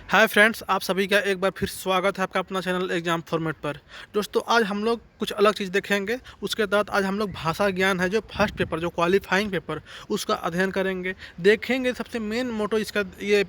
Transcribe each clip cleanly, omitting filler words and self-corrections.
Hi friends, आप सभी का एक बार फिर स्वागत है आपका अपना चैनल एग्जाम फॉर्मेट पर। दोस्तों, आज हम लोग कुछ अलग चीज़ देखेंगे। उसके तहत आज हम लोग भाषा ज्ञान है जो फर्स्ट पेपर, जो क्वालिफाइंग पेपर, उसका अध्ययन करेंगे, देखेंगे। सबसे मेन मोटो इसका ये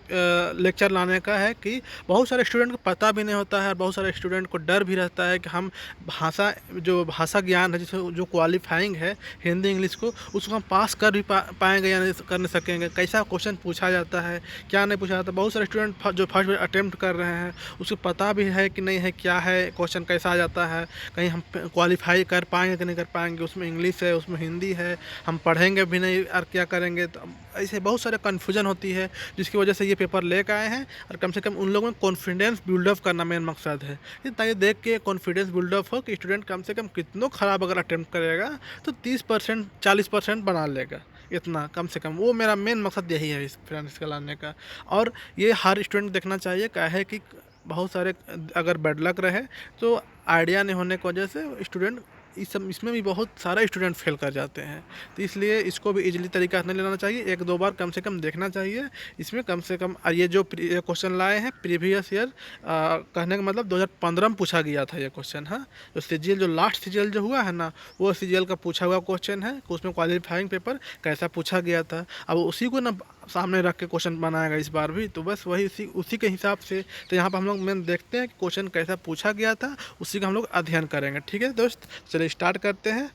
लेक्चर लाने का है कि बहुत सारे स्टूडेंट को पता भी नहीं होता है और बहुत सारे स्टूडेंट को डर भी रहता है कि हम भाषा ज्ञान है, जिसे जो क्वालिफाइंग है हिंदी इंग्लिश को, उसको हम पास कर भी पाएंगे या नहीं कर नहीं सकेंगे, कैसा क्वेश्चन पूछा जाता है, क्या नहीं पूछा जाता। बहुत सारे स्टूडेंट जो फर्स्ट अटेम्प्ट कर रहे हैं उसको पता भी है कि नहीं है, क्या है क्वेश्चन, कैसा आ जाता है, कहीं हम क्वालिफाई कर पाएंगे कि नहीं कर पाएंगे, उसमें इंग्लिश है, उसमें हिंदी है, हम पढ़ेंगे भी नहीं और क्या करेंगे। तो ऐसे बहुत सारे कन्फ्यूजन होती है, जिसकी वजह से ये पेपर लेकर आए हैं। और कम से कम उन लोगों में कॉन्फिडेंस बिल्डअप करना मेन मकसद है। ताकि देख के कॉन्फिडेंस बिल्डअप हो कि स्टूडेंट कम से कम कितनों ख़राब अगर अटेम्प्ट करेगा तो 30% 40% बना लेगा। इतना कम से कम वो मेरा मेन मकसद यही है इस फ्रेंड्स का लाने का। और ये हर स्टूडेंट देखना चाहिए, क्या है कि बहुत सारे अगर बैड लक रहे तो आइडिया नहीं होने की वजह से स्टूडेंट इसमें भी बहुत सारा स्टूडेंट फेल कर जाते हैं। तो इसलिए इसको भी इजीली तरीका से नहीं लेना चाहिए, एक दो बार कम से कम देखना चाहिए। इसमें कम से कम ये जो क्वेश्चन लाए हैं प्रीवियस ईयर, कहने का मतलब 2015 में पूछा गया था ये क्वेश्चन। हाँ, जो सीजीएल, जो लास्ट सीजीएल जो हुआ है ना, वो सीजीएल का पूछा हुआ क्वेश्चन है। उसमें क्वालिफाइंग पेपर कैसा पूछा गया था, अब उसी को ना सामने रख के क्वेश्चन बनाएगा इस बार भी। तो बस वही उसी के हिसाब से तो यहाँ पर हम लोग मेन देखते हैं कि क्वेश्चन कैसा पूछा गया था, उसी का हम लोग अध्ययन करेंगे। ठीक है दोस्त, चलिए स्टार्ट करते हैं।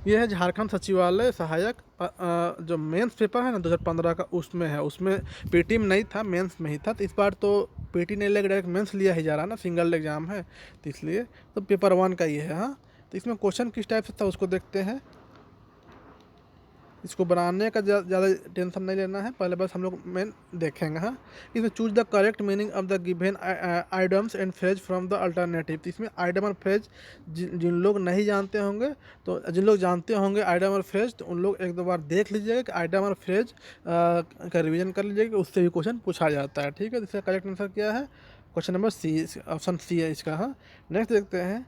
ये है झारखंड सचिवालय सहायक, जो मेंस पेपर है ना 2015 का, उसमें है। उसमें पीटी में नहीं था, मेंस में ही था। तो इस बार तो पीटी नहीं लेकर डायरेक्ट मेंस लिया ही जा रहा है ना, सिंगल एग्जाम है तो इसलिए। तो पेपर 1 का ये है। हाँ, तो इसमें क्वेश्चन किस टाइप से था उसको देखते हैं। इसको बनाने का ज़्यादा टेंशन नहीं लेना है, पहले बस हम लोग मेन देखेंगे। हाँ, इसमें choose the correct meaning of the given items and phrase from the alternative. तो इसमें आइटम और फ्रेज जिन लोग नहीं जानते होंगे, तो जिन लोग जानते होंगे आइटम और फ्रेज, तो उन लोग एक दो बार देख लीजिएगा कि आइटम और फ्रेज का रिविजन कर लीजिएगा, उससे भी क्वेश्चन पूछा जाता है। ठीक है, तो इसका करेक्ट आंसर क्या है? Question number C, option C है इसका। हाँ, नेक्स्ट देखते हैं।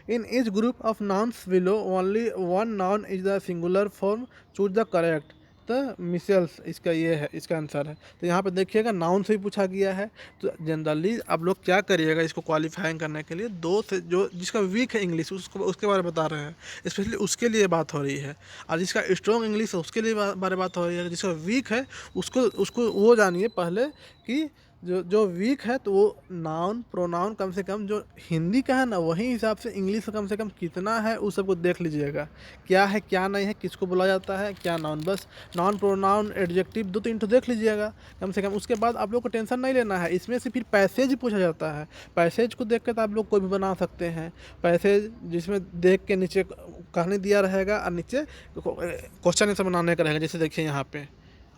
In each group of nouns below, only one noun is the singular form. Choose the correct. The micelles इसका ये है, इसका आंसर है। तो यहाँ पे देखिएगा नाउन से भी पूछा गया है। तो जनरली आप लोग क्या करिएगा, इसको क्वालिफाइंग करने के लिए दो से जो जिसका वीक है इंग्लिश, उसको उसके बारे में बता रहे हैं, स्पेशली उसके लिए बात हो रही है। और जिसका स्ट्रॉन्ग इंग्लिश है उसके लिए बारे में बात हो रही है। जिसका वीक है उसको उसको वो जानिए पहले कि जो जो वीक है, तो वो नाउन प्रोनाउन कम से कम जो हिंदी का है ना, वही हिसाब से इंग्लिश का कम से कम कितना है उस सबको देख लीजिएगा, क्या है क्या नहीं है, किसको बोला जाता है, क्या नाउन। बस नाउन प्रोनाउन एडजेक्टिव 2-3 तो देख लीजिएगा कम से कम। उसके बाद आप लोग को टेंशन नहीं लेना है, इसमें से फिर पैसेज ही पूछा जाता है। पैसेज को देख कर तो आप लोग कोई भी बना सकते हैं पैसेज, जिसमें देख के नीचे कहानी दिया रहेगा और नीचे क्वेश्चन ऐसा बनाने का रहेगा। जैसे देखिए यहाँ पे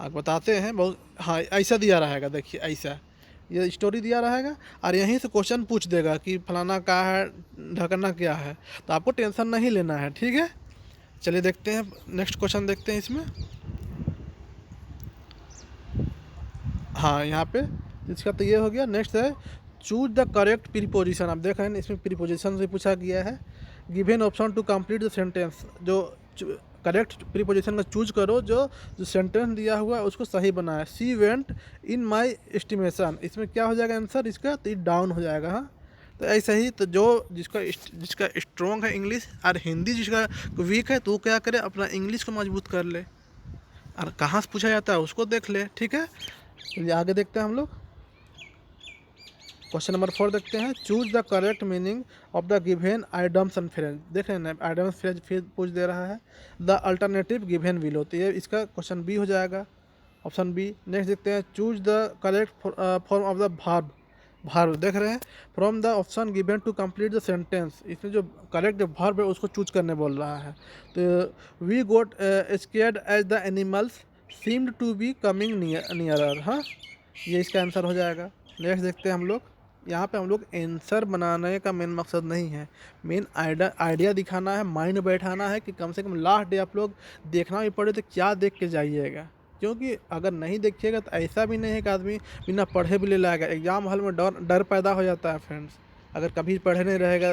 आप बताते हैं बहुत, हाँ ऐसा दिया रहेगा, देखिए ऐसा ये स्टोरी दिया रहेगा और यहीं से क्वेश्चन पूछ देगा कि फलाना क्या है, ढकना क्या है। तो आपको टेंशन नहीं लेना है। ठीक है, चलिए देखते हैं नेक्स्ट क्वेश्चन देखते हैं इसमें। हाँ, यहाँ पे इसका तो ये हो गया। नेक्स्ट है चूज द करेक्ट प्रीपोजिशन। आप देख रहे हैं इसमें प्रीपोजिशन से पूछा गया है। Given option to complete the sentence. जो करेक्ट प्रीपोजिशन का चूज करो जो जो सेंटेंस दिया हुआ है उसको सही बनाए। She went in my estimation, इसमें क्या हो जाएगा आंसर इसका? तो डाउन हो जाएगा। हाँ, तो ऐसे ही तो जो जिसका स्ट्रॉन्ग है इंग्लिश और हिंदी जिसका वीक है, तो वो क्या करे, अपना इंग्लिश को मजबूत कर ले और कहाँ से पूछा जाता है उसको देख ले। ठीक है, चलिए आगे देखते हैं हम लोग। क्वेश्चन नंबर 4 देखते हैं। Choose the correct meaning of the given items and phrase. देख रहे हैं ना, आइटम्स फ्रेज फिर पूछ दे रहा है। द अल्टरनेटिव गिवेन बिलो, तो ये इसका क्वेश्चन बी हो जाएगा, ऑप्शन बी। नेक्स्ट देखते हैं। Choose the correct form of the verb. Verb देख रहे हैं, from the option given to complete the sentence. इसमें जो करेक्ट जो भार्ब है उसको चूज करने बोल रहा है। तो we got scared as the animals seemed to be coming nearer. हाँ, ये इसका आंसर हो जाएगा। नेक्स्ट देखते हैं हम लोग। यहाँ पे हम लोग आंसर बनाने का मेन मकसद नहीं है, मेन आइडिया दिखाना है, माइंड बैठाना है कि कम से कम लास्ट डे आप लोग देखना भी पड़े तो क्या देख के जाइएगा। क्योंकि अगर नहीं देखिएगा तो ऐसा भी नहीं है कि आदमी बिना पढ़े भी ले लाएगा। एग्जाम हॉल में डर डर पैदा हो जाता है फ्रेंड्स। अगर कभी पढ़े नहीं रहिएगा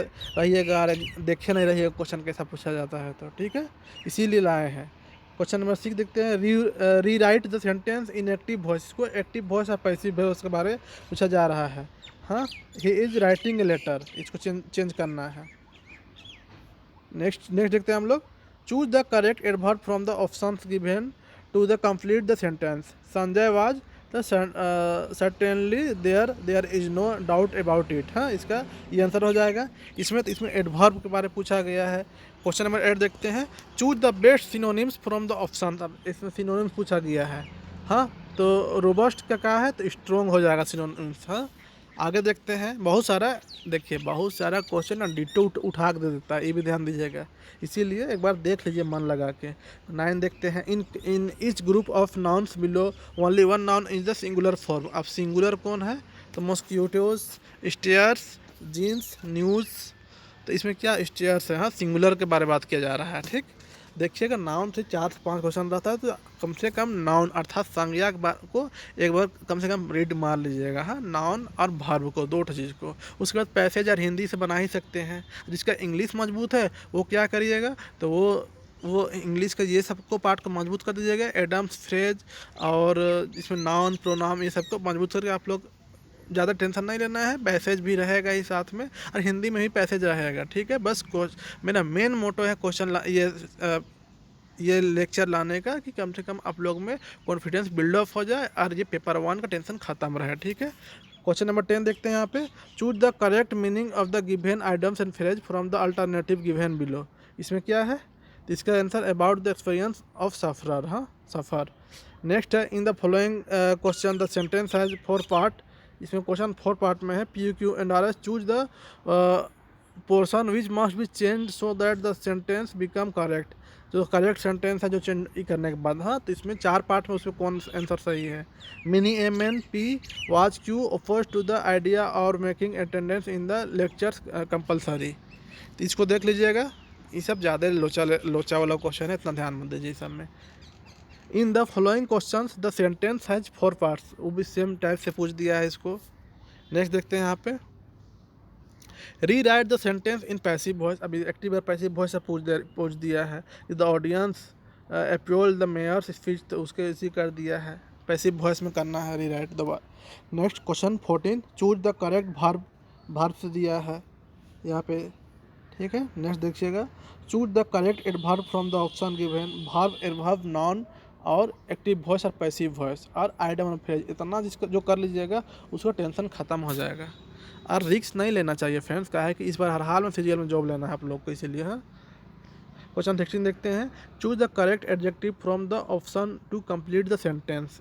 और देखे नहीं रहिएगा क्वेश्चन कैसा पूछा जाता है तो। ठीक है, इसीलिए लाए हैं। क्वेश्चन नंबर 6 देखते हैं, rewrite the sentence in active voice. इसको एक्टिव वॉइस और पैसिव वॉइस के बारे में पूछा जा रहा है। हाँ, he is writing a letter, इसको चेंज करना है। नेक्स्ट देखते हैं हम लोग, choose the correct adverb from the options given to the complete the sentence. Sanjay was the certainly there is no doubt about it. हाँ, इसका ये आंसर हो जाएगा। इसमें एडवर्ब के बारे में पूछा गया है। क्वेश्चन नंबर 8 देखते हैं, choose the best synonyms from the option. अब इसमें सिनोनिम्स पूछा गया है। हाँ, तो रोबस्ट का कहा है तो स्ट्रॉन्ग हो जाएगा सिनोनिम्स। हाँ, आगे देखते हैं, बहुत सारा देखिए, बहुत सारा क्वेश्चन ना डिटो उठा के दे देता है, ये भी ध्यान दीजिएगा, इसीलिए एक बार देख लीजिए मन लगा के। 9 देखते हैं, in each group of nouns below only one noun is the singular form. अब सिंगुलर कौन है, तो मॉस्किटोज, स्टेयर्स, जीन्स, न्यूज़। तो इसमें क्या स्टेयर्स है, हाँ सिंगुलर के बारे में बात किया जा रहा है। ठीक, देखिएगा नाउन से 4 से 5 क्वेश्चन रहता है, तो कम से कम नाउन अर्थात संज्ञा को एक बार कम से कम रीड मार लीजिएगा। हाँ, नाउन और वर्ब को, दो चीज़ को। उसके बाद पैसेज और हिंदी से बना ही सकते हैं। जिसका इंग्लिश मजबूत है वो क्या करिएगा, तो वो इंग्लिश का ये सबको पार्ट को मजबूत कर दीजिएगा। एडम्स, फ्रेज और इसमें नाउन, प्रोनाउन, ये सबको मजबूत करके आप लोग ज़्यादा टेंशन नहीं लेना है। पैसेज भी रहेगा ही साथ में, और हिंदी में भी पैसेज रहेगा। ठीक है, बस मेरा मेन मोटो है क्वेश्चन ये लेक्चर लाने का, कि कम से कम आप लोग में कॉन्फिडेंस बिल्डअप हो जाए और ये पेपर 1 का टेंशन खत्म रहे। ठीक है, क्वेश्चन नंबर 10 देखते हैं यहाँ पे, choose the correct meaning of the given items and phrase from the alternative given below. इसमें क्या है, तो इसका answer about the experience of sufferer. हाँ, सफ़र। नेक्स्ट है, इन the following question the sentence has 4 part. इसमें क्वेश्चन 4 पार्ट में है, P Q and R S. Choose the portion which must be change so that the sentence become correct. जो correct sentence है जो change करने के बाद। हाँ, तो इसमें 4 पार्ट में, उसमें कौन आंसर सही है। Many M N P was Q oppose to the idea और making attendance in the lectures compulsory. तो इसको देख लीजिएगा, ये सब ज़्यादा लोचा वाला क्वेश्चन है, इतना ध्यान मत दीजिए सब में। इन the following question the sentence has 4 parts, वो भी सेम टाइप से पूछ दिया है इसको। नेक्स्ट देखते हैं यहाँ पे, rewrite the sentence in passive voice. अभी एक्टिव और पैसिव वॉइस से पूछ दिया है। The audience approve the mayor's speech, तो उसके इसी कर दिया है, पैसिव वॉइस में करना है री right the. Next question 14, choose the correct verb से दिया है यहाँ पे। ठीक है, नेक्स्ट देखिएगा, choose the correct adverb from the option given. Verb, adverb, noun और एक्टिव वॉइस और पैसिव वॉइस और आइटम और फ्रेज। इतना जिसका जो कर लीजिएगा उसका टेंशन खत्म हो जाएगा। और रिस्क नहीं लेना चाहिए फ्रेंड्स, क्या है कि इस बार हर हाल में सीरियल में जॉब लेना है आप लोग को, इसीलिए। हाँ, क्वेश्चन 16 देखते हैं, choose the correct adjective from the option to complete the sentence.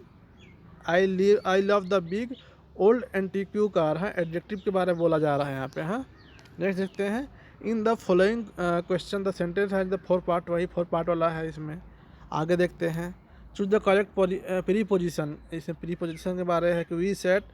I love the big old antique car. है, एडजेक्टिव के बारे में बोला जा रहा है यहाँ पे। हाँ, नेक्स्ट देखते हैं, in the following question the sentence has the 4 part. वही 4 पार्ट वाला है इसमें। आगे देखते हैं, चूज द करेक्ट प्रीपोजिशन। इसमें प्रीपोजिशन के बारे है कि we set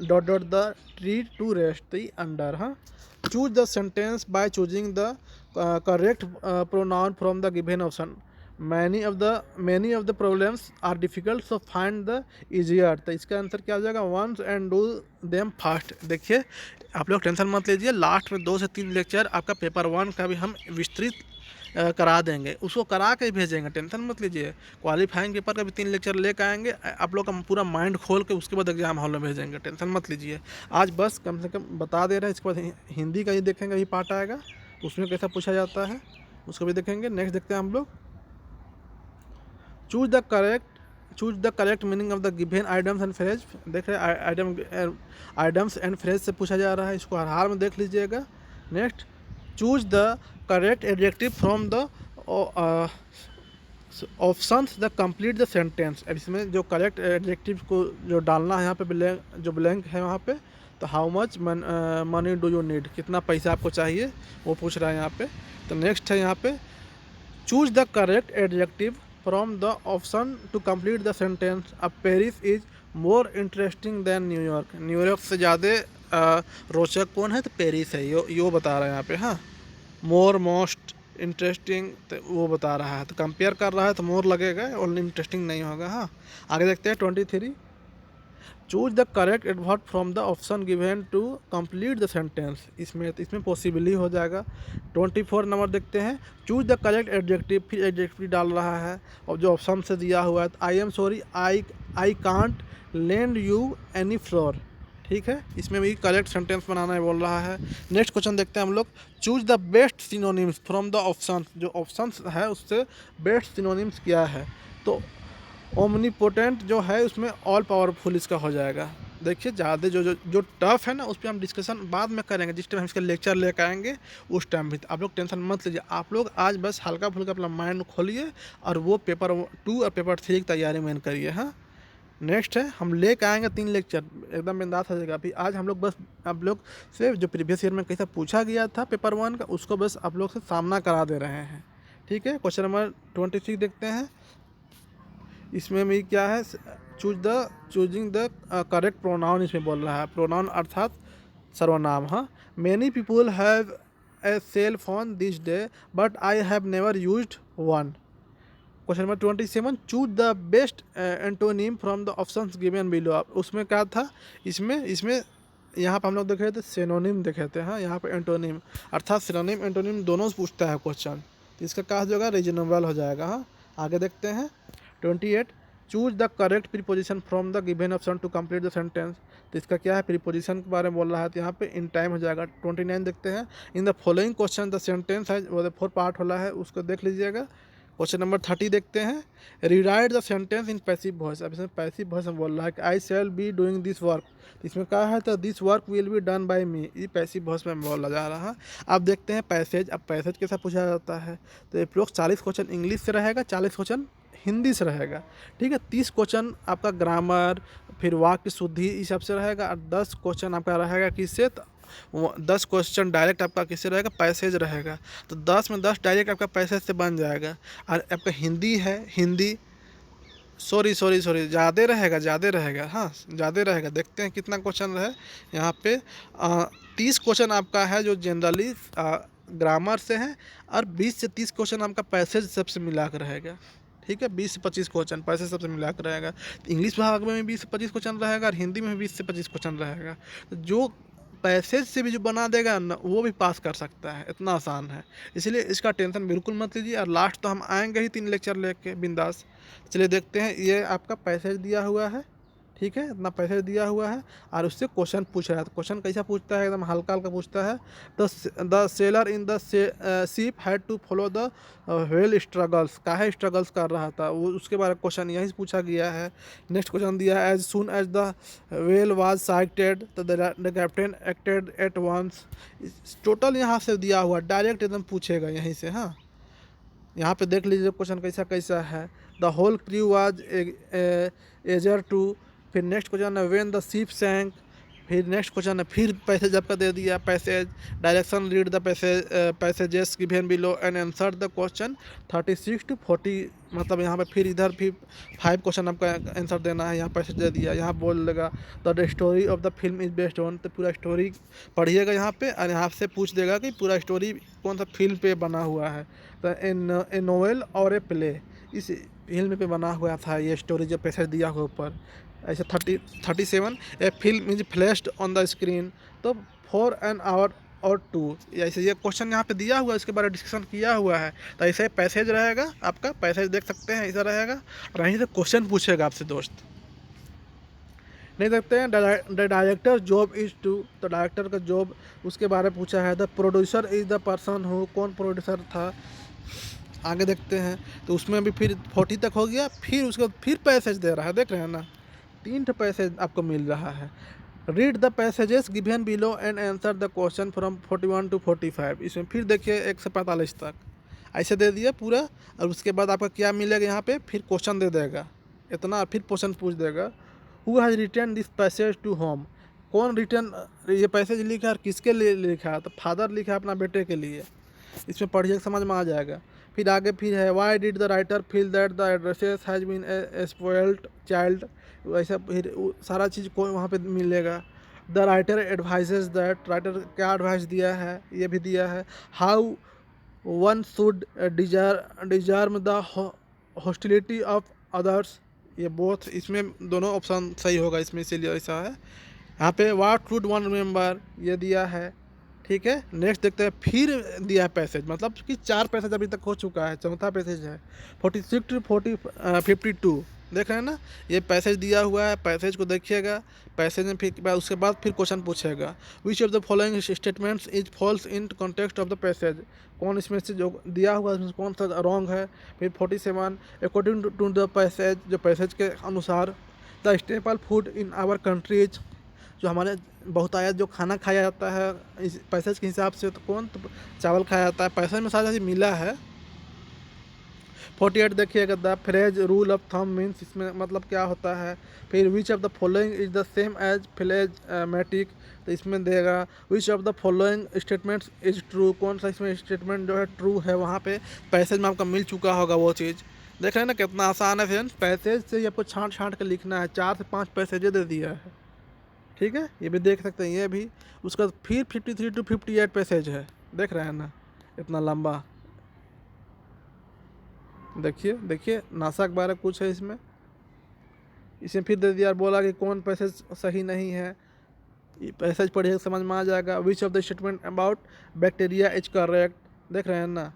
dot the tree to rest the under. हाँ, choose the sentence by choosing the correct pronoun from the given option. Many of the problems are difficult so find the easier. तो इसका answer क्या हो जाएगा, once and do them fast. देखिए, आप लोग tension मत लीजिए, लास्ट में 2 से 3 लेक्चर आपका पेपर 1 का भी हम विस्तृत करा देंगे, उसको करा के ही भेजेंगे, टेंशन मत लीजिए। क्वालिफाइंग पेपर का भी 3 लेक्चर लेकर आएंगे, आप लोग का पूरा माइंड खोल के उसके बाद एग्जाम हॉल में भेजेंगे, टेंशन मत लीजिए। आज बस कम से कम बता दे रहे हैं। इसके बाद हिंदी का ही देखेंगे, यही पार्ट आएगा, उसमें कैसा पूछा जाता है उसको भी देखेंगे। नेक्स्ट देखते हैं हम लोग, choose the correct meaning of the given items and phrase. देख रहे हैं, आइटम्स एंड फ्रेज से पूछा जा रहा है, इसको हर हाल में देख लीजिएगा। Next, choose the correct adjective from the options the complete the sentence. अब इसमें जो करेक्ट एडजेक्टिव को जो डालना है यहाँ पे, जो ब्लैंक है वहाँ पे, तो how much money do you need, कितना पैसा आपको चाहिए, वो पूछ रहा है यहाँ पे। तो नेक्स्ट है यहाँ पे, choose the correct adjective from the option to complete the sentence. अब Paris is more interesting than New York. New York से ज़्यादा रोचक कौन है, तो पेरिस है, यो बता रहा है यहाँ पे। हाँ, मोर, मोस्ट इंटरेस्टिंग, तो वो बता रहा है, तो कंपेयर कर रहा है तो मोर लगेगा, और इंटरेस्टिंग नहीं होगा। हाँ, आगे देखते हैं 23, choose the correct adverb from the option given to complete the sentence, इसमें पॉसिबली हो जाएगा। 24 नंबर देखते हैं, चूज द करेक्ट एडजेक्टिव, फिर एडजेक्टिव डाल रहा है और जो ऑप्शन से दिया हुआ है, I am sorry I can't lend you any floor, ठीक है, इसमें भी करेक्ट सेंटेंस बनाना है बोल रहा है। नेक्स्ट क्वेश्चन देखते हैं हम लोग, choose the best synonyms from the option, जो ऑप्शंस है उससे बेस्ट सिनोनिम्स क्या है, तो ओमनीपोटेंट जो है उसमें ऑल पावरफुल इसका हो जाएगा। देखिए ज़्यादा जो टफ है ना उस पर हम डिस्कशन बाद में करेंगे, जिस टाइम हम इसका लेक्चर लेकर आएंगे उस टाइम भी। आप लोग टेंशन मत लीजिए, आप लोग आज बस हल्का फुल्का अपना माइंड खोलिए और वो पेपर 2 और पेपर 3 की तैयारी में करिए। हाँ, नेक्स्ट है, हम लेकर आएंगे 3 लेक्चर, एकदम बिंदास हो जाएगा। अभी आज हम लोग बस आप लोग से जो प्रीवियस ईयर में कैसा पूछा गया था पेपर 1 का, उसको बस आप लोग से सामना करा दे रहे हैं, ठीक है। क्वेश्चन नंबर 26 देखते हैं, इसमें भी क्या है, चूजिंग द करेक्ट प्रोनाउन इसमें बोल रहा है, प्रोनाउन अर्थात सर्वनाम। हाँ, many people have a cell phone this day but I have never used one. Question number 27, choose the best antonym from the options given below. उसमें क्या था, इसमें यहाँ पर हम लोग देख रहे थे सिनोनिम देखे थे। हाँ, यहाँ पे एंटोनिम अर्थात सिनोनिम एंटोनिम दोनों से पूछता है क्वेश्चन, तो इसका क्या हो जाएगा, रीजनेबल हो जाएगा। हाँ, आगे देखते हैं 28, choose the correct preposition from the given option to complete the sentence, तो इसका क्या है, प्रीपोजिशन के बारे में बोल रहा है, तो यहाँ पे इन टाइम हो जाएगा। 29 देखते हैं, in the following question the sentence है, वो 4 पार्ट वाला है, उसको देख लीजिएगा। क्वेश्चन नंबर 30 देखते हैं, rewrite the sentence in passive voice. अब इसमें पैसिव वॉइस में बोल रहा है कि I shall be doing this work, इसमें कहा है तो this work will be done by me, ये पैसिव वॉइस में बोला जा रहा है। अब देखते हैं पैसेज, अब पैसेज कैसा पूछा जाता है, तो अप्रोक्स 40 क्वेश्चन इंग्लिश से रहेगा, 40 क्वेश्चन हिंदी से रहेगा, ठीक है। 30 क्वेश्चन आपका ग्रामर फिर वाक्य शुद्धि इस सब से रहेगा, और 10 क्वेश्चन आपका रहेगा किससे, 10 क्वेश्चन डायरेक्ट आपका किससे रहेगा, पैसेज रहेगा, तो 10 में 10 डायरेक्ट आपका पैसेज से बन जाएगा। और आपका हिंदी है, हिंदी सॉरी ज़्यादा रहेगा। हाँ, ज़्यादा रहेगा, देखते हैं कितना क्वेश्चन रहे यहाँ पे। 30 क्वेश्चन आपका है जो जनरली ग्रामर से है, और 20 से 30 क्वेश्चन आपका पैसेज सबसे मिला कर रहेगा, ठीक है। 20 से 25 क्वेश्चन पैसे सबसे मिला कर रहेगा। तो इंग्लिश भाग में भी 20 से 25 क्वेश्चन रहेगा, और हिंदी में भी 20 से 25 क्वेश्चन रहेगा। तो जो पैसेज से भी जो बना देगा ना वो भी पास कर सकता है, इतना आसान है, इसलिए इसका टेंशन बिल्कुल मत लीजिए। और लास्ट तो हम आएंगे ही 3 लेक्चर लेके बिंदास। चलिए देखते हैं, ये आपका पैसेज दिया हुआ है, ठीक है, इतना पैसेज दिया हुआ है, और उससे क्वेश्चन पूछ रहा है। तो क्वेश्चन कैसा पूछता है, एकदम हल्का हल्का पूछता है। The sailor in the ship had to follow the whale struggles, काहे स्ट्रगल्स कर रहा था वो, उसके बारे में क्वेश्चन यहीं से पूछा गया है। नेक्स्ट क्वेश्चन दिया है, as soon as the whale was sighted the captain acted at once. Total यहाँ से दिया हुआ, डायरेक्ट एकदम पूछेगा यहीं से। हाँ, यहाँ पे देख लीजिए क्वेश्चन कैसा कैसा है। The whole crew was eager to, फिर नेक्स्ट क्वेश्चन है व्हेन द शिप सैंक, फिर नेक्स्ट क्वेश्चन है, फिर पैसेज आपका दे दिया, passage direction read the passages given below and answer the question 36 to 40, मतलब यहाँ पे फिर इधर फिर 5 क्वेश्चन आपका आंसर देना है। यहाँ पैसेज दे दिया, यहाँ बोल देगा the story of the film is based on, तो पूरा स्टोरी पढ़िएगा यहाँ पे, और यहाँ से पूछ देगा कि पूरा स्टोरी कौन सा फिल्म पे बना हुआ है, तो ए नोवेल और ए प्ले, इस फिल्म पे बना हुआ था ये स्टोरी, जो पैसेज दिया हुआ ऊपर। ऐसे 37, a film is flashed on the screen, तो 4 an hour और 2, ऐसे ये क्वेश्चन यहाँ पे दिया हुआ है, इसके बारे में डिस्कशन किया हुआ है। तो ऐसे पैसेज रहेगा आपका, पैसेज देख सकते हैं ऐसा रहेगा, और यहीं से क्वेश्चन पूछेगा आपसे दोस्त। नहीं देखते हैं, the director job is to, तो डायरेक्टर का जॉब उसके बारे में पूछा है। The producer is the person who, कौन प्रोड्यूसर था। आगे देखते हैं, तो उसमें भी फिर 40 तक हो गया, फिर उसके बाद फिर पैसेज दे रहा है, देख रहे हैं ना, 3 पैसेज आपको मिल रहा है। Read the passages given below and answer the question from 41 to 45, इसमें फिर देखिए 1 से 45 तक ऐसे दे दिया पूरा। और उसके बाद आपका क्या मिलेगा, यहाँ पे फिर क्वेश्चन दे देगा इतना, फिर क्वेश्चन पूछ देगा, who has written this passage to home, कौन रिटर्न ये पैसेज लिखा है और किसके लिए लिखा है, तो फादर लिखा है अपना बेटे के लिए, इसमें पढ़िए समझ में आ जाएगा। फिर आगे फिर है, why did the writer feel that the addresses has been a spoiled child, वैसा फिर सारा चीज़ को वहाँ पे मिलेगा। The writer advises that, writer क्या एडवाइस दिया है ये भी दिया है। How one should deserve the hostility of others, ये बोथ, इसमें दोनों ऑप्शन सही होगा इसमें, इसीलिए ऐसा है। यहाँ पे व्हाट शुड वन रिमेंबर ये दिया है, ठीक है। नेक्स्ट देखते हैं, फिर दिया है पैसेज, मतलब कि 4 पैसेज अभी तक हो चुका है, चौथा पैसेज है 46 टू 52, देख रहे हैं ना। ये पैसेज दिया हुआ है, पैसेज को देखिएगा। पैसेज में फिर उसके बाद फिर क्वेश्चन पूछेगा, विच of the following statements is falls in context of the passage, कौन इसमें से जो दिया हुआ है इसमें कौन सा रॉन्ग है। फिर 47, अकॉर्डिंग टू द पैसेज, जो पैसेज के अनुसार the staple food in our countries, जो हमारे बहुतायत जो खाना खाया जाता है इस पैसेज के हिसाब से, तो कौन, तो चावल खाया जाता है, पैसेज में सारा चीज़ मिला है। 48 देखिएगा, the phrase rule of thumb means, इसमें मतलब क्या होता है। फिर which of the following is the same as phlegmatic, तो इसमें देगा which of the following statements is true, कौन सा इसमें स्टेटमेंट जो है ट्रू है। वहाँ पे पैसेज में आपका मिल चुका होगा वो चीज़। देख रहे हैं ना कितना आसान है फ्रेंड्स, पैसेज से ही आपको छाँट छाँट कर लिखना है, 4 से 5 पैसेज दे दिया है, ठीक है। ये भी देख सकते हैं, ये भी। उसका फिर 53 टू 58 पैसेज है, देख रहे हैं ना, इतना लंबा। देखिए देखिए, नासा के बारे में कुछ है इसमें फिर दे दिया, बोला कि कौन पैसेज सही नहीं है। ये पैसेज पढ़िए समझ में आ जाएगा। Which of the statement about bacteria is correct, देख रहे हैं ना।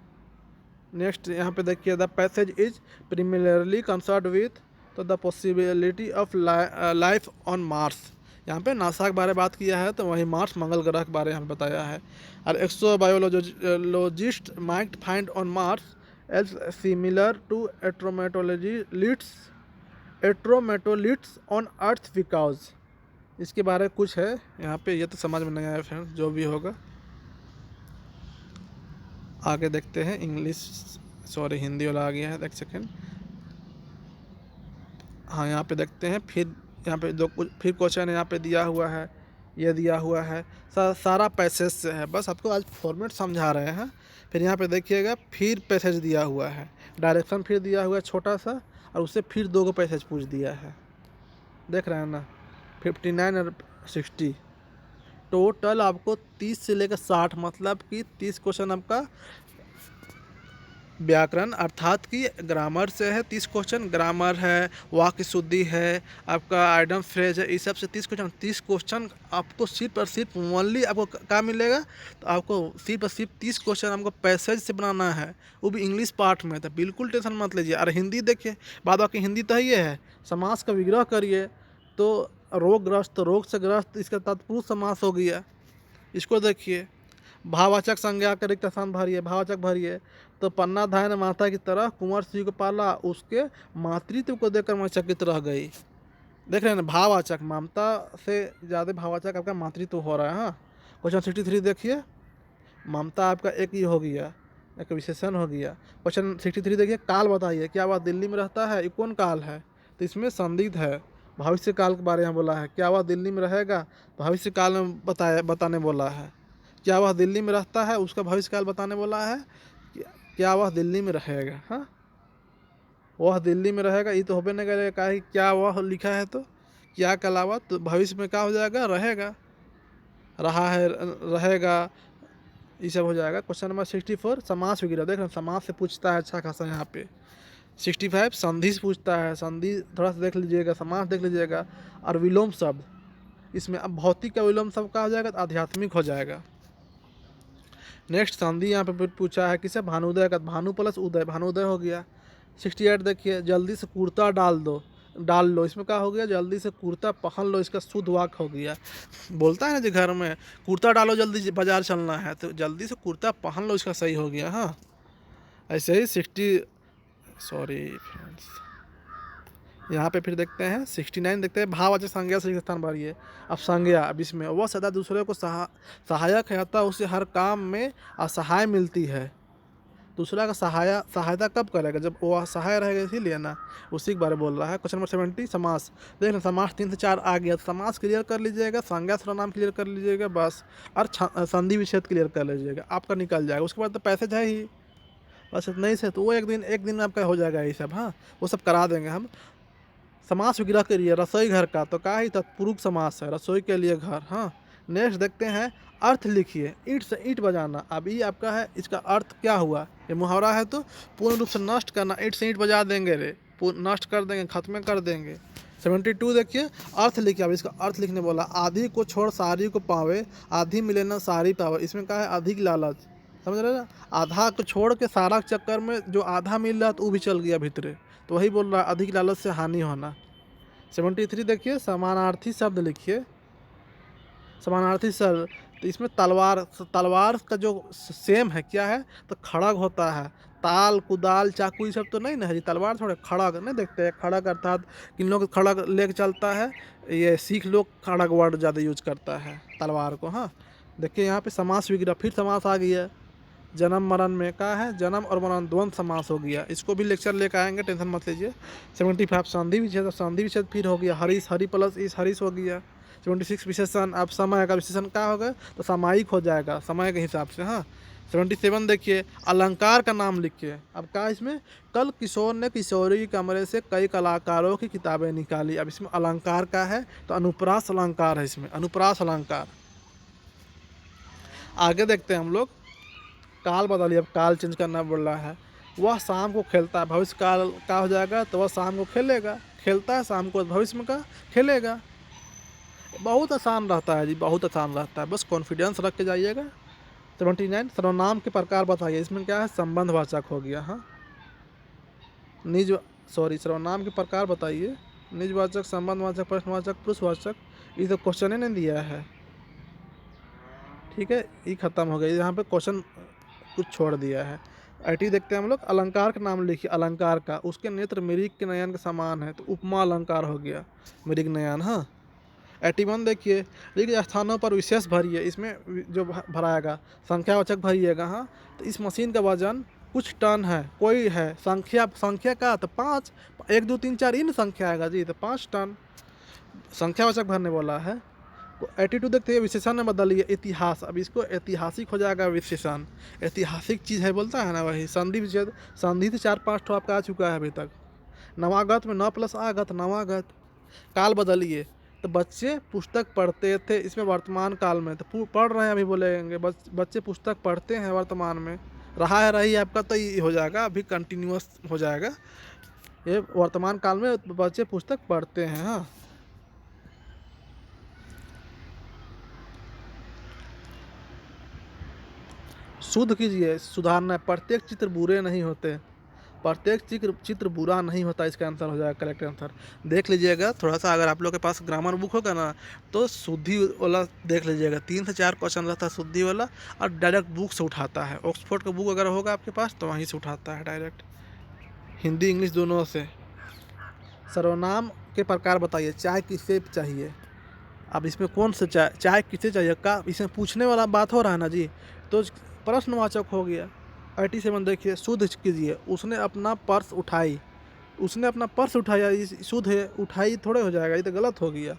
नेक्स्ट यहाँ पे देखिए, the passage is primarily concern with, तो the possibility of life on Mars, यहाँ पे नासा के बारे में बात किया है, तो वहीं मार्स मंगल ग्रह के बारे में हमें बताया है। और exobiologists might find on Mars else similar to stromatolites on Earth because, इसके बारे में कुछ है यहाँ पे, ये तो समझ में नहीं आया फ्रेंड्स, जो भी होगा आगे देखते हैं। हिंदी वाला आ गया है, एक सेकेंड। हाँ यहाँ पे देखते हैं, फिर यहाँ पे फिर क्वेश्चन यहाँ पे दिया हुआ है, ये दिया हुआ है, सारा पैसेज से है, बस आपको आज फॉर्मेट समझा रहे हैं। फिर यहाँ पे देखिएगा, फिर पैसेज दिया हुआ है, डायरेक्शन फिर दिया हुआ है छोटा सा, और उससे फिर 2 पैसेज पूछ दिया है, देख रहे हैं ना। 59 और 60, टोटल आपको 30 से लेकर 60, मतलब कि 30 क्वेश्चन आपका व्याकरण अर्थात कि ग्रामर से है। 30 क्वेश्चन ग्रामर है, वाक्य शुद्धि है, आपका आइडम फ्रेज है, इस सब से 30 क्वेश्चन आपको सिर्फ और सिर्फ ओनली आपको क्या मिलेगा, तो आपको सिर्फ और सिर्फ 30 क्वेश्चन आपको पैसेज से बनाना है, वो भी इंग्लिश पार्ट में। तो बिल्कुल टेंशन मत लीजिए। और हिंदी देखिए, बाद बाकी हिंदी तो ये है, समास का विग्रह करिए, तो रोगग्रस्त, तो रोग से ग्रस्त, इसका तत्पुरुष समास हो गया। इसको देखिए, भाववाचक संज्ञा का रिक्त स्थान भरिए, भाववाचक भरिए, तो पन्ना धायन माता की तरह कुंवर सिंह को पाला, उसके मातृत्व को देखकर मैं चकित रह गई। देख रहे हैं ना, भाववाचक, ममता से ज़्यादा भाववाचक आपका मातृत्व हो रहा है। हाँ, क्वेश्चन 63 देखिए, ममता आपका एक ही हो गया, एक विशेषण हो गया। क्वेश्चन 63 देखिए, काल बताइए, क्या वह दिल्ली में रहता है, ये कौन काल है, तो इसमें संदिग्ध है, भविष्य काल के बारे में बोला है। क्या वह दिल्ली में रहेगा, भविष्य काल में बताने बोला है। क्या वह दिल्ली में रहता है, उसका भविष्यकाल बताने बोला है। क्या वह दिल्ली में रहेगा, हाँ, वह दिल्ली में रहेगा, ये तो होबे नहीं करेगा, कहा कि क्या वह लिखा है, तो क्या के अलावा, तो भविष्य में क्या हो जाएगा, रहेगा, रहा है, रहेगा, ये सब हो जाएगा। क्वेश्चन नंबर 64, समास वगैरह, देख रहे हैं, समास से पूछता है अच्छा खासा यहाँ पे। 65 संधि से पूछता है, संधि थोड़ा सा देख लीजिएगा, समास देख लीजिएगा। और विलोम शब्द, इसमें अब भौतिक का विलोम शब्द का हो जाएगा, तो आध्यात्मिक हो जाएगा। नेक्स्ट संधि यहाँ पे पूछा है किसे, भानुदय का, भानु प्लस उदय, भानुदय हो गया। 68 देखिए, जल्दी से कुर्ता डाल लो, इसमें क्या हो गया, जल्दी से कुर्ता पहन लो, इसका शुद्ध वाक्य हो गया। बोलता है ना जी घर में, कुर्ता डालो जल्दी बाजार चलना है, तो जल्दी से कुर्ता पहन लो, इसका सही हो गया। हाँ, ऐसे ही 60 फ्रेंड्स, यहाँ पे फिर देखते हैं 69 देखते हैं, भाववाचक संज्ञा से स्थान भरिए। अब संज्ञा, अब इसमें वह सदा दूसरे को सहायक है, अतः उसे हर काम में असहाय मिलती है। दूसरा का सहायता कब करेगा, जब वो असहाय रहेगा, इसीलिए ना, उसी के बारे में बोल रहा है। क्वेश्चन नंबर 70, समास, देख लें, समास 3 से 4 आ गया, समास क्लियर कर लीजिएगा, संज्ञा सर्वनाम क्लियर कर लीजिएगा बस, और संधि विच्छेद क्लियर कर लीजिएगा, आपका निकल जाएगा। उसके बाद तो पैसेज है ही, बस नहीं से तो वो एक दिन में आपका हो जाएगा ये सब। हाँ, वो सब करा देंगे हम। समास विग्रह के लिए, रसोई घर का, तो क्या ही तत्पुरुष समास है, रसोई के लिए घर। हाँ, नेक्स्ट देखते हैं, अर्थ लिखिए, ईंट से ईंट बजाना। अब ये आपका है, इसका अर्थ क्या हुआ, ये मुहावरा है, तो पूर्ण रूप से नष्ट करना, ईंट से ईंट बजा देंगे रे, नष्ट कर देंगे, खत्म कर देंगे। 72 देखिए, अर्थ लिखिए। अब इसका अर्थ लिखने बोला, आधी को छोड़ सारी को पावे, आधी मिले ना सारी पावे। इसमें क्या है, अधिक लालच, समझ रहे ना। आधा को छोड़ के सारा के चक्कर में जो आधा मिल रहा तो वो भी चल गया भीतरे, तो वही बोल रहा है अधिक लालच से हानि होना। 73 देखिए, समानार्थी शब्द लिखिए। समानार्थी शब्द, तो इसमें तलवार, तलवार का जो सेम है क्या है, तो खड़ग होता है। ताल, कुदाल, चाकू ये सब तो नहीं ना है जी, तलवार थोड़े खड़ग नहीं देखते हैं। खड़ग अर्थात किन लोग खड़ग लेके चलता है, ये सिख लोग खड़ग वर्ड ज़्यादा यूज करता है तलवार को। हाँ देखिए यहाँ पे समास विग्रह, फिर समास आ गया। जन्म मरण में क्या है, जन्म और मरण द्वंद्व समास हो गया। इसको भी लेक्चर लेकर आएंगे, टेंशन मत लीजिए। 75 संधि विच्छेद, तो संधि विच्छेद फिर हो गया। हरीश, हरि प्लस इस हरीश हो गया। 76 विशेषण, अब समय का विशेषण क्या होगा, तो सामायिक हो जाएगा समय के हिसाब से। हाँ 77 देखिए, अलंकार का नाम लिखिए। अब क्या इसमें, कल किशोर ने किशोरी के कमरे से कई कलाकारों की किताबें निकाली। अब इसमें अलंकार का है तो अनुप्रास अलंकार है, इसमें अनुप्रास अलंकार। आगे देखते हैं हम लोग, काल बदलिए। अब काल चेंज करना बोल रहा है। वह शाम को खेलता है, भविष्य काल का हो जाएगा, तो वह शाम को खेलेगा। खेलता है शाम को, भविष्य में का खेलेगा। बहुत आसान रहता है जी, बहुत आसान रहता है, बस कॉन्फिडेंस रख के जाइएगा। 79 सर्वनाम के प्रकार बताइए। इसमें क्या है, संबंधवाचक हो गया। हाँ निज, सर्वनाम के प्रकार बताइए। निजवाचक, संबंधवाचक, प्रश्नवाचक, पुरुषवाचक। ये तो क्वेश्चन ही नहीं दिया है, ठीक है, ये खत्म हो गया। यहाँ पे क्वेश्चन कुछ छोड़ दिया है। 80 देखते हैं हम लोग, अलंकार का नाम लिखिए। अलंकार का, उसके नेत्र मृग के नयन के समान है, तो उपमा अलंकार हो गया, मृग नयन। हाँ 81 देखिए, रिक्त स्थानों पर विशेष भरिए। इसमें जो भराएगा संख्यावाचक भरिएगा। हाँ तो इस मशीन का वजन कुछ टन है, कोई है संख्या का, तो 5, 1 2 3 4 इन संख्या आएगा जी, तो 5 टन संख्यावाचक भरने वाला है। 82 देखते हैं, विशेषण में बदलिए। इतिहास, अब इसको ऐतिहासिक हो जाएगा विशेषण, ऐतिहासिक चीज़ है बोलता है ना वही। संधि विच्छेद, संधि से 4-5 ठो आपका आ चुका है अभी तक। नवागत में न प्लस आगत, नवागत। काल बदलिए, तो बच्चे पुस्तक पढ़ते थे, इसमें वर्तमान काल में, तो पढ़ रहे हैं अभी बोलेंगे। बच्चे पुस्तक पढ़ते हैं वर्तमान में, रहा है रही आपका, तो ये हो जाएगा अभी कंटिन्यूअस हो जाएगा। ये वर्तमान काल में बच्चे पुस्तक पढ़ते हैं। हाँ शुद्ध कीजिए, सुधारना है। प्रत्येक चित्र बुरे नहीं होते, प्रत्येक चित्र बुरा नहीं होता, इसका आंसर हो जाएगा करेक्ट आंसर। देख लीजिएगा थोड़ा सा, अगर आप लोग के पास ग्रामर बुक होगा ना, तो शुद्धि वाला देख लीजिएगा। 3 से 4 क्वेश्चन रहता है शुद्धि वाला, और डायरेक्ट बुक से उठाता है। ऑक्सफोर्ड का बुक अगर होगा आपके पास तो वहीं से उठाता है डायरेक्ट, हिंदी इंग्लिश दोनों से। सर्वनाम के प्रकार बताइए। चाय किसे चाहिए, अब इसमें कौन सा चाय किसे चाहिए का, इसमें पूछने वाला बात हो रहा है ना जी, तो प्रश्नवाचक हो गया। 87 देखिए, शुद्ध कीजिए। उसने अपना पर्स उठाई, उसने अपना पर्स उठाया, शुद्ध है, उठाई थोड़े हो जाएगा, ये तो गलत हो गया।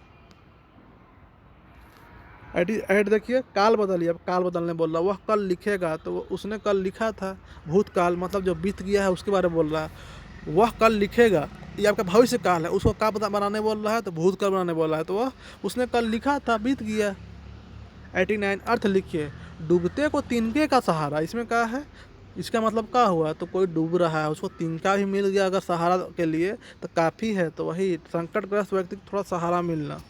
88 देखिए, काल बदलिए। अब काल बदलने बोल रहा, वह कल लिखेगा, तो उसने कल लिखा था। भूतकाल मतलब जो बीत गया है उसके बारे में बोल रहा है। वह कल लिखेगा, ये आपका भविष्य काल है, उसको का बनाने बोल रहा है, तो भूतकाल बनाने बोल रहा है, तो वह उसने कल लिखा था, बीत गया। 89 अर्थ लिखिए। डूबते को तिनके का सहारा, इसमें क्या है, इसका मतलब क्या हुआ, तो कोई डूब रहा है, उसको तिनका भी मिल गया अगर सहारा के लिए, तो काफ़ी है। तो वही संकटग्रस्त व्यक्ति को थोड़ा सहारा मिलना।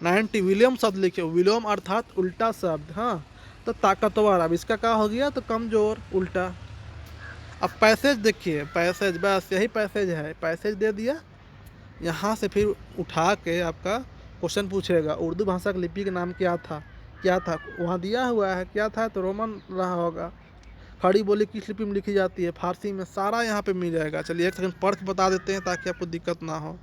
90 विलोम शब्द लिखिए। विलोम अर्थात उल्टा शब्द। हाँ तो ताकतवर, अब इसका क्या हो गया, तो कमज़ोर, उल्टा। अब पैसेज देखिए, पैसेज, बस यही पैसेज है, पैसेज दे दिया। यहाँ से फिर उठा के आपका क्वेश्चन पूछेगा, उर्दू भाषा की लिपि का नाम क्या था, क्या था वहाँ दिया हुआ है, क्या था, तो रोमन रहा होगा। खड़ी बोली किस लिपि में लिखी जाती है, फारसी में, सारा यहाँ पे मिल जाएगा। चलिए एक सेकंड पढ़ के बता देते हैं ताकि आपको दिक्कत ना हो।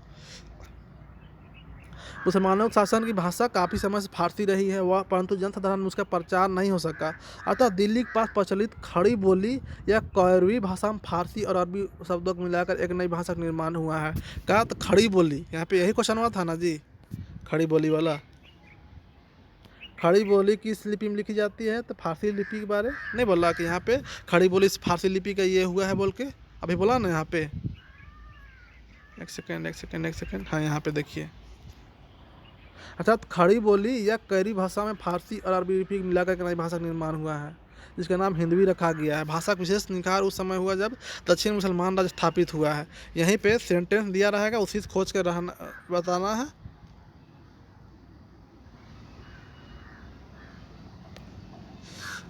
मुसलमानों के शासन की भाषा काफ़ी समय से फारसी रही है वह, परंतु जनसाधारण में उसका प्रचार नहीं हो सका। अतः दिल्ली के पास प्रचलित खड़ी बोली या कैरवी भाषा में फारसी और अरबी शब्दों को मिलाकर एक नई भाषा का निर्माण हुआ है। कहा तो खड़ी बोली, यहाँ पे यही क्वेश्चन हुआ था ना जी, खड़ी बोली वाला। खड़ी बोली किस लिपि में लिखी जाती है, तो फारसी लिपि के बारे नहीं बोला कि यहाँ पे खड़ी बोली फारसी लिपि का ये हुआ है बोल के, अभी बोला ना यहाँ पे। एक सेकेंड, हाँ यहाँ पे देखिए, अर्थात खड़ी बोली या कैरी भाषा में फारसी और अरबी लिपि मिलाकर नई भाषा का निर्माण हुआ है। जिसका नाम हिंदवी रखा गया है। भाषा का विशेष निखार उस समय हुआ जब दक्षिण मुसलमान राज्य स्थापित हुआ है। यहीं पे सेंटेंस दिया रहेगा, उसी से खोज कर रहना बताना है।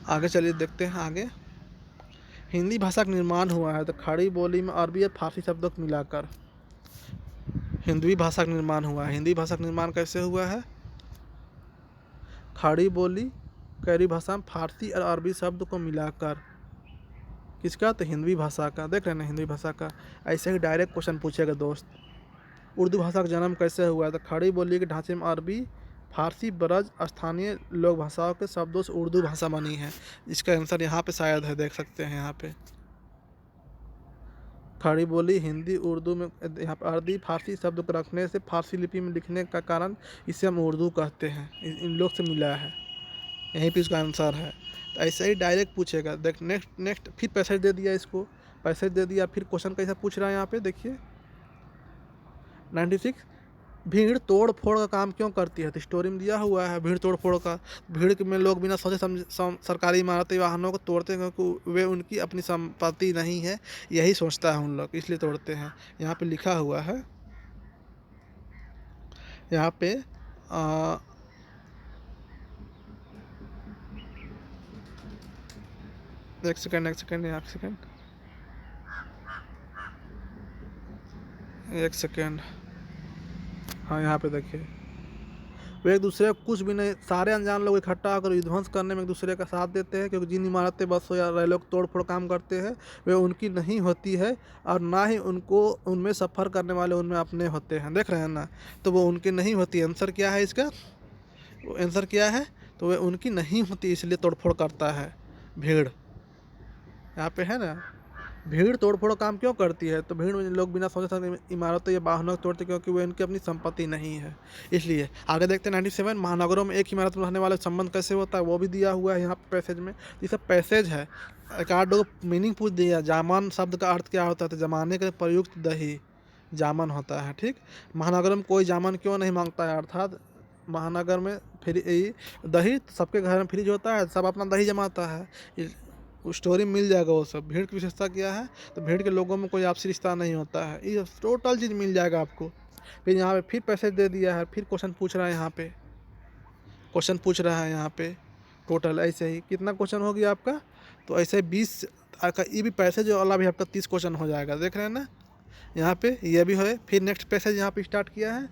आगे चलिए देखते हैं आगे। हिंदी भाषा का निर्माण हुआ है तो खड़ी बोली में अरबी और फारसी शब्दों को मिलाकर हिंदवी भाषा का निर्माण हुआ है। हिंदी भाषा का निर्माण कैसे हुआ है? खड़ी बोली खड़ी भाषा में फारसी और अरबी शब्द को मिलाकर। किसका? तो हिंदवी भाषा का। देख रहे हैं ना हिंदवी भाषा का। ऐसे ही डायरेक्ट क्वेश्चन पूछेगा दोस्त। उर्दू भाषा का जन्म कैसे हुआ है? तो खड़ी बोली के ढांचे में अरबी, फारसी, ब्रज स्थानीय लोक भाषाओं के शब्दों से उर्दू भाषा बनी है। इसका आंसर यहाँ पे शायद है, देख सकते हैं यहाँ पे। खड़ी बोली हिंदी उर्दू में यहाँ पर अरबी फारसी शब्द को रखने से फारसी लिपि में लिखने का कारण इसे हम उर्दू कहते हैं। इन लोग से मिला है, यहीं पे इसका आंसर है। तो ऐसे ही डायरेक्ट पूछेगा। देख नेक्स्ट फिर पैसेज दे दिया इसको, पैसेज दे दिया। फिर क्वेश्चन कैसा पूछ रहा है यहाँ पे देखिए। 96 भीड़ तोड़ फोड़ का काम क्यों करती है? तो स्टोरी में दिया हुआ है भीड़ तोड़ फोड़ का। भीड़ में लोग बिना सोचे समझे सरकारी इमारतें वाहनों को तोड़ते हैं क्योंकि वे उनकी अपनी संपत्ति नहीं है, यही सोचता है उन लोग, इसलिए तोड़ते हैं। यहाँ पे लिखा हुआ है, यहाँ पे एक सेकेंड हाँ यहाँ पे देखिए। वे एक दूसरे को कुछ भी नहीं, सारे अनजान लोग इकट्ठा होकर विध्वंस करने में एक दूसरे का साथ देते हैं क्योंकि जिन इमारतें बसों या रेलों को तोड़ फोड़ काम करते हैं वे उनकी नहीं होती है और ना ही उनको उनमें सफ़र करने वाले उनमें अपने होते हैं। देख रहे हैं ना, तो वो उनकी नहीं होती। आंसर क्या है इसका? वो आंसर क्या है? तो वे उनकी नहीं होती इसलिए तोड़ फोड़ करता है भीड़। यहाँ पे है ना, भीड़ तोड़ फोड़ काम क्यों करती है? तो भीड़ में लोग बिना सोचे समझे इमारतों या वाहनों को तोड़ते क्योंकि वो इनकी अपनी संपत्ति नहीं है, इसलिए। आगे देखते हैं 97 महानगरों में एक इमारत में रहने वाले संबंध कैसे होता है, वो भी दिया हुआ है यहाँ पे पैसेज में। ये सब पैसेज है। एक आध दो मीनिंग पूछ दिया। जामन शब्द का अर्थ क्या होता है? तो जमाने के प्रयुक्त दही जामन होता है। ठीक। महानगर में कोई जामन क्यों नहीं मांगता है? अर्थात महानगर में फ्री दही सबके घर में फ्रिज होता है, सब अपना दही जमाता है। स्टोरी मिल जाएगा वो सब। भीड़ की विशेषता क्या है? तो भीड़ के लोगों में कोई आपसी रिश्ता नहीं होता है। ये टोटल चीज़ मिल जाएगा आपको। फिर यहाँ पे फिर पैसेज दे दिया है, फिर क्वेश्चन पूछ रहा है यहाँ पे। क्वेश्चन पूछ रहा है यहाँ पे टोटल ऐसे ही कितना क्वेश्चन हो गया आपका? तो ऐसे 20 का ये भी पैसेज वाला भी आपका 30 क्वेश्चन हो जाएगा। देख रहे हैं ना यहाँ पे, ये भी है। फिर नेक्स्ट पैसेज यहाँ पे स्टार्ट किया है,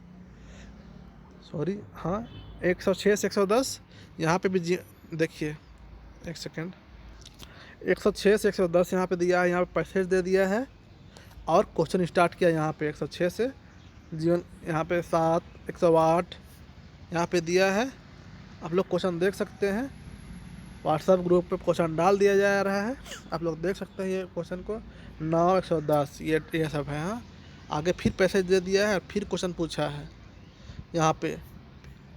सॉरी हाँ 106 से 110 यहाँ पे भी देखिए। एक सेकेंड, 106 से 110 यहाँ पे दिया है, यहाँ पे पैसेज दे दिया है और क्वेश्चन स्टार्ट किया यहाँ पे 106 से जीवन। यहाँ पे 7 108 यहाँ पे दिया है। आप लोग क्वेश्चन देख सकते हैं। व्हाट्सएप ग्रुप पे क्वेश्चन डाल दिया जा रहा है, आप लोग देख सकते हैं ये क्वेश्चन को। 9 110 ये सब है। हाँ आगे फिर पैसेज दे दिया है और फिर क्वेश्चन पूछा है यहाँ पे,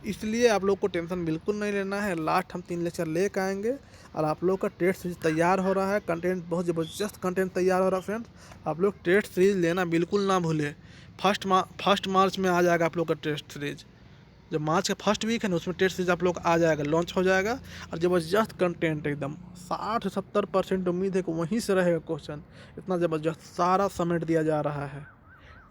इसलिए आप लोग को टेंशन बिल्कुल नहीं लेना है। लास्ट हम 3 लेक्चर लेकर आएंगे और आप लोग का टेस्ट सीरीज तैयार हो रहा है। कंटेंट बहुत ज़बरदस्त कंटेंट तैयार हो रहा है फ्रेंड्स। आप लोग टेस्ट सीरीज लेना बिल्कुल ना भूलें। फर्स्ट मार्च में आ जाएगा आप लोग का टेस्ट सीरीज। जब मार्च का फर्स्ट वीक है ना उसमें टेस्ट सीरीज आप लोग आ जाएगा, लॉन्च हो जाएगा। और ज़बरदस्त कंटेंट एकदम 60-70% उम्मीद है कि वहीं से रहेगा क्वेश्चन। इतना ज़बरदस्त सारा समेट दिया जा रहा है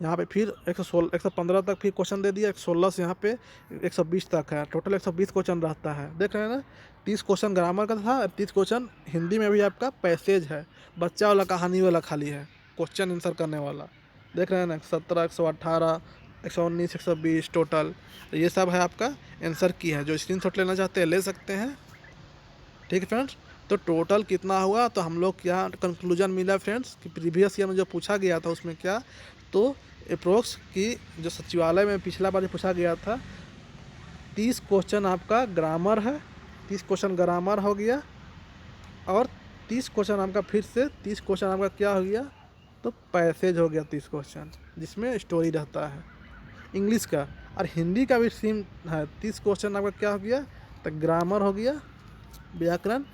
यहाँ पे। फिर 115 तक फिर क्वेश्चन दे दिया। 116 से यहाँ पे 120 तक है। टोटल 120 क्वेश्चन रहता है। देख रहे हैं ना, 30 क्वेश्चन ग्रामर का था, 30 क्वेश्चन हिंदी में भी आपका पैसेज है। बच्चा वाला कहानी वाला खाली है क्वेश्चन आंसर करने वाला। देख रहे हैं ना 17 118 119 120 टोटल ये सब है आपका आंसर की है। जो स्क्रीनशॉट लेना चाहते हैं ले सकते हैं। ठीक है फ्रेंड्स, तो टोटल कितना हुआ? तो हम लोग क्या कंक्लूजन मिला फ्रेंड्स कि प्रीवियस ईयर में जो पूछा गया था उसमें क्या, तो अप्रोक्स की जो सचिवालय में पिछला बार जो पूछा गया था 30 क्वेश्चन आपका ग्रामर है, 30 क्वेश्चन ग्रामर हो गया और 30 क्वेश्चन आपका फिर से 30 क्वेश्चन आपका क्या हो गया? तो पैसेज हो गया 30 क्वेश्चन जिसमें स्टोरी रहता है इंग्लिश का। और हिंदी का भी सेम है, 30 क्वेश्चन आपका क्या हो गया? तो ग्रामर हो गया, व्याकरण।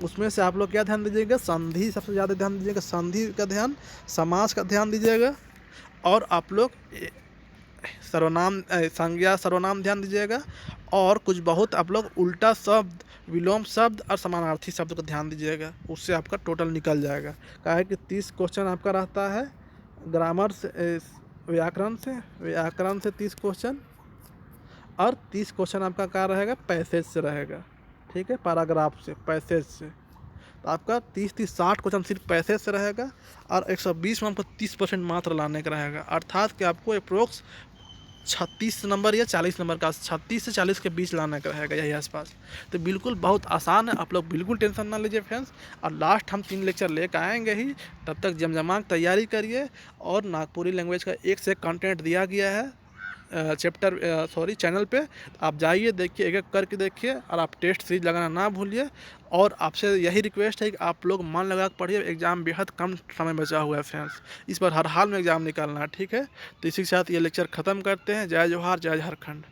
उसमें से आप लोग क्या ध्यान दीजिएगा? संधि सबसे ज़्यादा ध्यान दीजिएगा, संधि का ध्यान, समास का ध्यान दीजिएगा और आप लोग सर्वनाम संज्ञा सर्वनाम ध्यान दीजिएगा और कुछ बहुत आप लोग उल्टा शब्द, विलोम शब्द और समानार्थी शब्द को ध्यान दीजिएगा, उससे आपका टोटल निकल जाएगा। क्या है कि 30 क्वेश्चन आपका रहता है ग्रामर से, व्याकरण से 30 क्वेश्चन, और 30 क्वेश्चन आपका क्या रहेगा, पैसेज से रहेगा। ठीक है, पैराग्राफ से, पैसेज से। तो आपका 30-30-60 क्वेश्चन सिर्फ पैसेज से रहेगा, और 120 में आपको 30% मात्र लाने का रहेगा, अर्थात कि आपको अप्रोक्स 36 नंबर या 40 नंबर का, 36 से 40 के बीच लाने का रहेगा, यही आसपास। तो बिल्कुल बहुत आसान है, आप लोग बिल्कुल टेंशन ना लीजिए फ्रेंड्स। और लास्ट हम 3 लेक्चर लेकर आएंगे ही, तब तक जमजमा तैयारी करिए। और नागपुरी लैंग्वेज का 1 से कंटेंट दिया गया है चैनल पे, आप जाइए देखिए, एक एक करके देखिए, और आप टेस्ट सीरीज लगाना ना भूलिए। और आपसे यही रिक्वेस्ट है कि आप लोग मन लगा कर पढ़िए, एग्ज़ाम बेहद कम समय बचा हुआ है फ्रेंड्स, इस बार हर हाल में एग्ज़ाम निकालना है। ठीक है, तो इसी के साथ ये लेक्चर ख़त्म करते हैं। जय जोहार, जय झारखंड।